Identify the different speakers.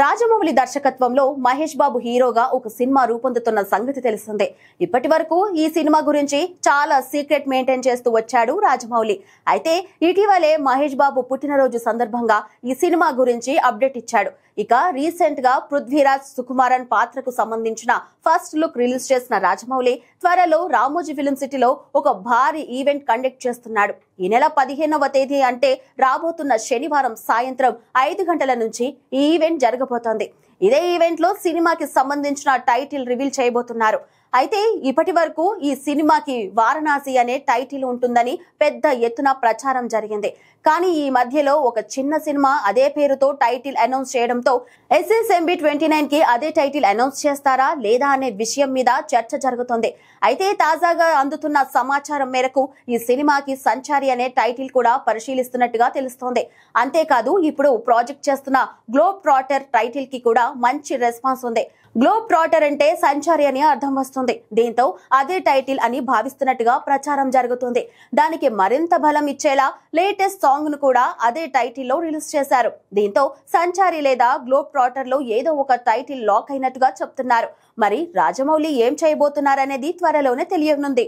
Speaker 1: రాజమౌళి దర్శకత్వంలో మహేష్ బాబు హీరోగా ఒక సినిమా రూపొందుతున్న సంగతి తెలిసిందే. ఇప్పటి వరకు ఈ సినిమా గురించి చాలా సీక్రెట్ మెయింటైన్ చేస్తూ వచ్చాడు రాజమౌళి. అయితే ఇటీవలే మహేష్ బాబు పుట్టినరోజు సందర్భంగా ఈ సినిమా గురించి అప్డేట్ ఇచ్చాడు. ఇక రీసెంట్ గా పృథ్వీరాజ్ సుకుమారన్ పాత్రకు సంబంధించిన ఫస్ట్ లుక్ రిలీజ్ చేసిన రాజమౌళి త్వరలో రామోజీ ఫిల్మ్ సిటీలో ఒక భారీ ఈవెంట్ కండక్ట్ చేస్తున్నాడు. ఈ నెల 15వ తేదీ అంటే రాబోతున్న శనివారం సాయంత్రం 5 గంటల నుంచి ఈ ఈవెంట్ జరగబోతోంది. ఇదే ఈవెంట్ లో సినిమాకి సంబంధించిన టైటిల్ రివీల్ చేయబోతున్నారు. అయితే ఇప్పటి వరకు ఈ సినిమాకి వారణాసి అనే టైటిల్ ఉంటుందని పెద్ద ఎత్తున ప్రచారం జరిగింది. కానీ ఈ మధ్యలో ఒక చిన్న సినిమా అదే పేరుతో టైటిల్ అనౌన్స్ చేయడంతో SSMB 29 కి అదే టైటిల్ అనౌన్స్ చేస్తారా లేదా అనే విషయం మీద చర్చ జరుగుతోంది. అయితే తాజాగా అందుతున్న సమాచారం మేరకు ఈ సినిమాకి సంచారి అనే టైటిల్ కూడా పరిశీలిస్తున్నట్టుగా తెలుస్తోంది. అంతేకాదు ఇప్పుడు ప్రాజెక్ట్ చేస్తున్న గ్లోబ్ ట్రాటర్ టైటిల్ కి కూడా మంచి రెస్పాన్స్ ఉంది. గ్లోబ్ ట్రాటర్ అంటే సంచారి అని అర్థం వస్తుంది. దీంతో అదే టైటిల్ అని భావిస్తున్నట్టుగా ప్రచారం జరుగుతుంది. దానికి మరింత బలం ఇచ్చేలా లేటెస్ట్ సాంగ్ ను కూడా అదే టైటిల్ లో రిలీజ్ చేశారు. దీంతో సంచారి లేదా గ్లోబ్ ట్రాటర్ లో ఏదో ఒక టైటిల్ లాక్ అయినట్టుగా చెప్తున్నారు. మరి రాజమౌళి ఏం చేయబోతున్నారనేది త్వరలోనే తెలియనుంది.